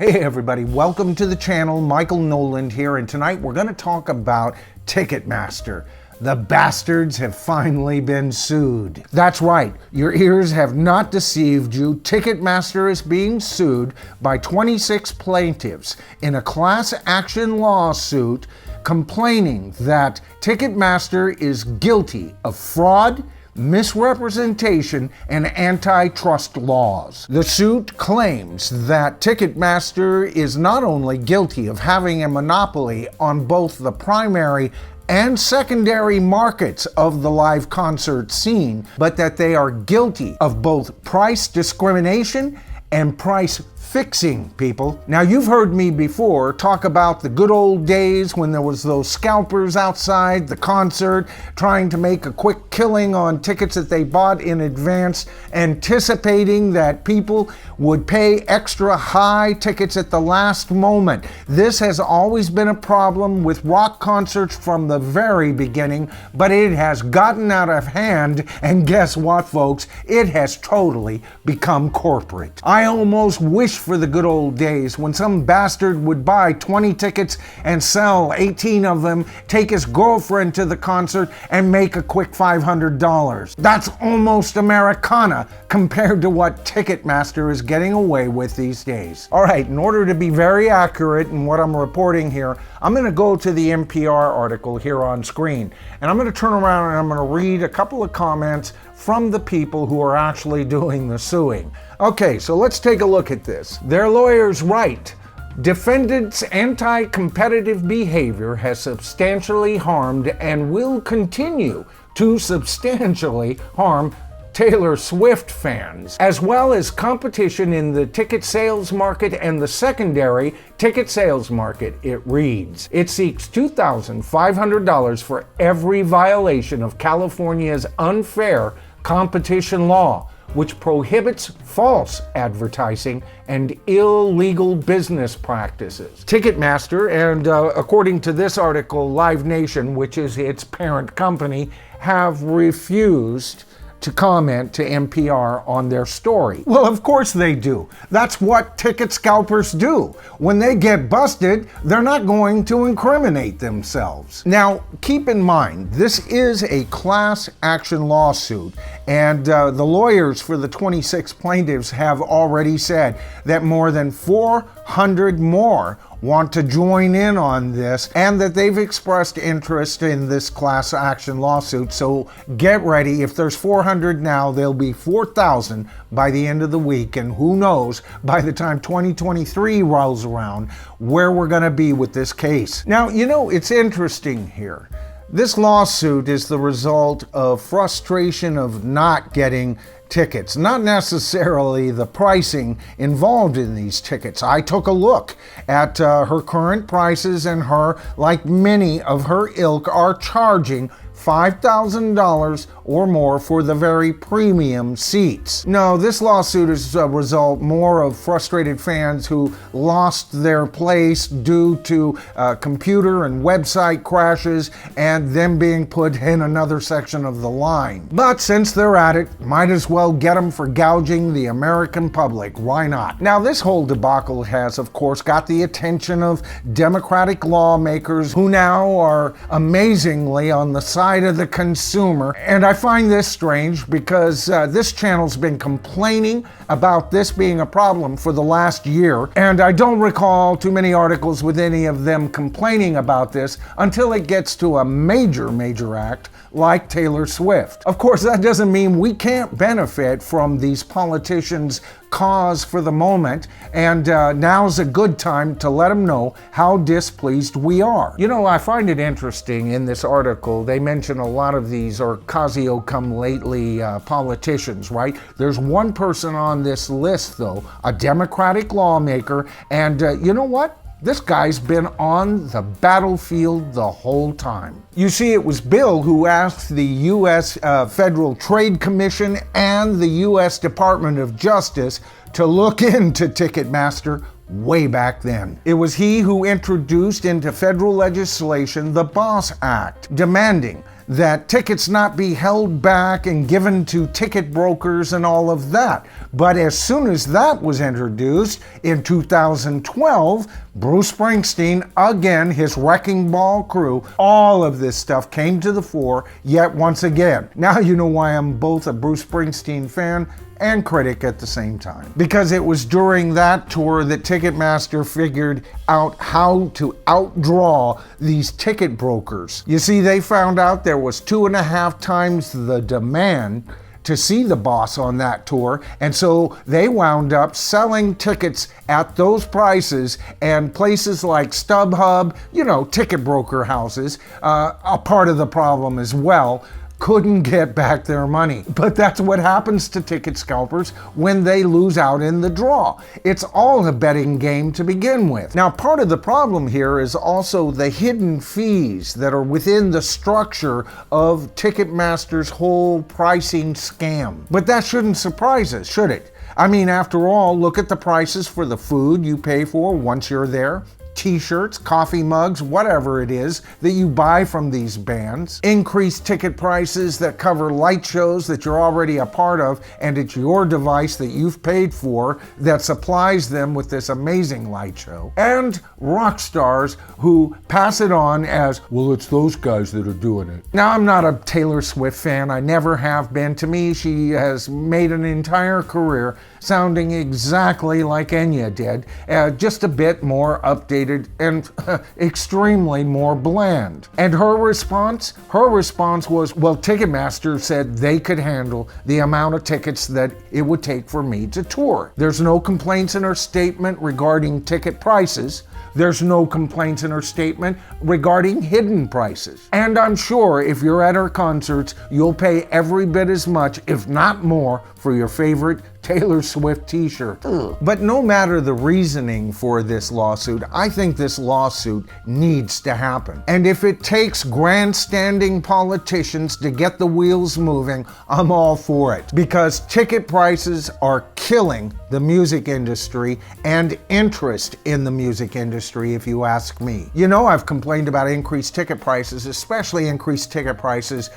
Hey everybody, welcome to the channel. Michael Noland here, and tonight we're going to talk about Ticketmaster. The bastards have finally been sued. That's right, your ears have not deceived you. Ticketmaster is being sued by 26 plaintiffs in a class action lawsuit complaining that Ticketmaster is guilty of fraud, misrepresentation, and antitrust laws. The suit claims that Ticketmaster is not only guilty of having a monopoly on both the primary and secondary markets of the live concert scene, but that they are guilty of both price discrimination and price fixing, people. Now, you've heard me before talk about the good old days when there was those scalpers outside the concert trying to make a quick killing on tickets that they bought in advance, anticipating that people would pay extra high tickets at the last moment. This has always been a problem with rock concerts from the very beginning, but it has gotten out of hand, and guess what, folks? It has totally become corporate. I almost wish for the good old days when some bastard would buy 20 tickets and sell 18 of them, take his girlfriend to the concert, and make a quick $500. That's almost Americana compared to what Ticketmaster is getting away with these days. All right, in order to be very accurate in what I'm reporting here, I'm going to go to the NPR article here on screen, and I'm going to turn around and I'm going to read a couple of comments from the people who are actually doing the suing. Okay, so let's take a look at this. Their lawyers write, defendants' anti-competitive behavior has substantially harmed and will continue to substantially harm Taylor Swift fans, as well as competition in the ticket sales market and the secondary ticket sales market. It reads, it seeks $2,500 for every violation of California's unfair competition law, which prohibits false advertising and illegal business practices. Ticketmaster and, according to this article, Live Nation, which is its parent company, have refused to comment to NPR on their story. Well, of course they do. That's what ticket scalpers do. When they get busted, they're not going to incriminate themselves. Now, keep in mind, this is a class action lawsuit, and the lawyers for the 26 plaintiffs have already said that more than 400 more want to join in on this, and that they've expressed interest in this class action lawsuit. So get ready. If there's 400 now, there'll be 4,000 by the end of the week, and who knows by the time 2023 rolls around where we're going to be with this case. Now, you know, it's interesting here. This lawsuit is the result of frustration of not getting tickets, not necessarily the pricing involved in these tickets. I took a look at her current prices, and her, like many of her ilk, are charging $5,000 or more for the very premium seats. No, this lawsuit is a result more of frustrated fans who lost their place due to computer and website crashes and them being put in another section of the line. But since they're at it, might as well get them for gouging the American public. Why not? Now, this whole debacle has, of course, got the attention of Democratic lawmakers who now are amazingly on the side of the consumer. And I find this strange because this channel's been complaining about this being a problem for the last year, and I don't recall too many articles with any of them complaining about this until it gets to a major act like Taylor Swift. Of course, that doesn't mean we can't benefit from these politicians' cause for the moment, and now's a good time to let them know how displeased we are. You know, I find it interesting in this article, they mention a lot of these Ocasio-come-lately politicians, right? There's one person on this list, though, a Democratic lawmaker, and you know what? This guy's been on the battlefield the whole time. You see, it was Bill who asked the U.S. Federal Trade Commission and the U.S. Department of Justice to look into Ticketmaster way back then. It was he who introduced into federal legislation the Boss Act, demanding that tickets not be held back and given to ticket brokers and all of that. But as soon as that was introduced in 2012, Bruce Springsteen, again, his Wrecking Ball crew, all of this stuff came to the fore yet once again. Now you know why I'm both a Bruce Springsteen fan and critic at the same time. Because it was during that tour that Ticketmaster figured out how to outdraw these ticket brokers. You see, they found out there was 2.5 times the demand to see the Boss on that tour, and so they wound up selling tickets at those prices, and places like StubHub, ticket broker houses, a part of the problem as well, couldn't get back their money. But that's what happens to ticket scalpers when they lose out in the draw. It's all a betting game to begin with. Now, part of the problem here is also the hidden fees that are within the structure of Ticketmaster's whole pricing scam. But that shouldn't surprise us, should it? I mean, after all, look at the prices for the food you pay for once you're there. T-shirts, coffee mugs, whatever it is that you buy from these bands, increased ticket prices that cover light shows that you're already a part of, and it's your device that you've paid for that supplies them with this amazing light show, and rock stars who pass it on as, well, it's those guys that are doing it. Now, I'm not a Taylor Swift fan. I never have been. To me, she has made an entire career sounding exactly like Enya did, just a bit more updated and extremely more bland. And her response was, well, Ticketmaster said they could handle the amount of tickets that it would take for me to tour. There's no complaints in her statement regarding ticket prices. There's no complaints in her statement regarding hidden prices. And I'm sure if you're at her concerts, you'll pay every bit as much, if not more, for your favorite Taylor Swift t-shirt. But no matter the reasoning for this lawsuit, I think this lawsuit needs to happen. And if it takes grandstanding politicians to get the wheels moving, I'm all for it. Because ticket prices are killing the music industry and interest in the music industry, if you ask me. I've complained about increased ticket prices, especially increased ticket prices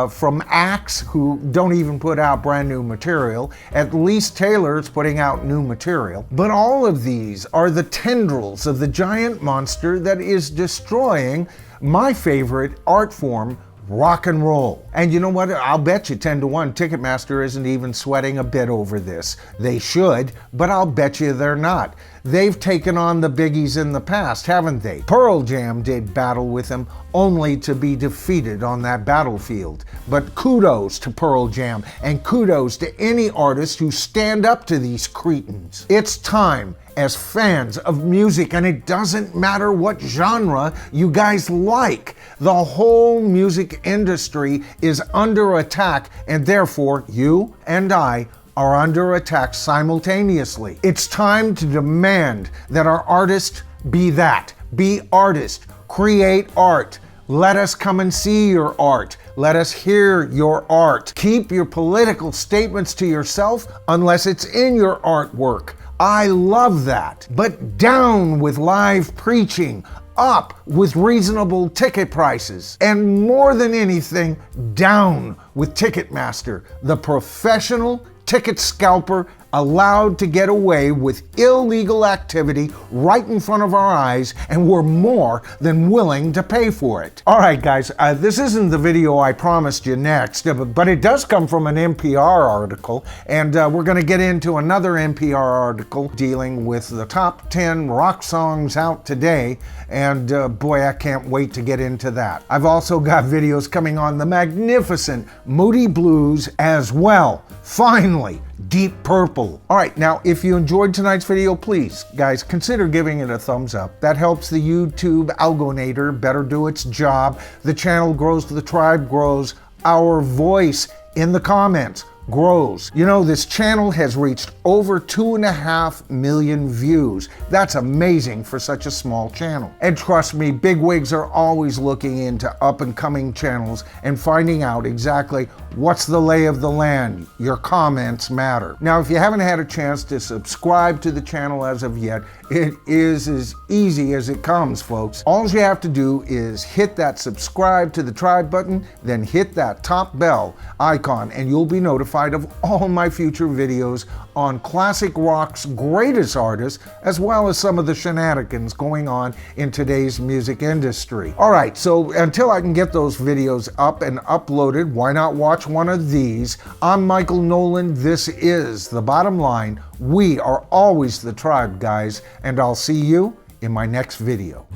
from acts who don't even put out brand new material. At least Taylor's putting out new material. But all of these are the tendrils of the giant monster that is destroying my favorite art form, rock and roll. And you know what? I'll bet you 10-1 Ticketmaster isn't even sweating a bit over this. They should, but I'll bet you they're not. They've taken on the biggies in the past, haven't they? Pearl Jam did battle with them, only to be defeated on that battlefield. But kudos to Pearl Jam, and kudos to any artists who stand up to these cretins. It's time, as fans of music, and it doesn't matter what genre you guys like. The whole music industry is under attack, and therefore you and I are under attack simultaneously. It's time to demand that our artists be that. Be artists. Create art. Let us come and see your art. Let us hear your art. Keep your political statements to yourself unless it's in your artwork. I love that. But down with live preaching, up with reasonable ticket prices, and more than anything, down with Ticketmaster, the professional ticket scalper allowed to get away with illegal activity right in front of our eyes, and we're more than willing to pay for it. All right, guys, this isn't the video I promised you next, but it does come from an NPR article, and we're going to get into another NPR article dealing with the top 10 rock songs out today, and boy, I can't wait to get into that. I've also got videos coming on the magnificent Moody Blues as well. Finally, Deep Purple. All right, now, if you enjoyed tonight's video, please, guys, consider giving it a thumbs up. That helps the YouTube algonator better do its job. The channel grows, the tribe grows. Our voice in the comments grows. You know, this channel has reached over 2.5 million views. That's amazing for such a small channel. And trust me, bigwigs are always looking into up-and-coming channels and finding out exactly what's the lay of the land. Your comments matter. Now, if you haven't had a chance to subscribe to the channel as of yet, it is as easy as it comes, folks. All you have to do is hit that subscribe to the tribe button, then hit that top bell icon, and you'll be notified of all my future videos on classic rock's greatest artists, as well as some of the shenanigans going on in today's music industry. All right, so until I can get those videos up and uploaded, why not watch one of these? I'm Michael Nolan. This is The Bottom Line. We are always the tribe, guys, and I'll see you in my next video.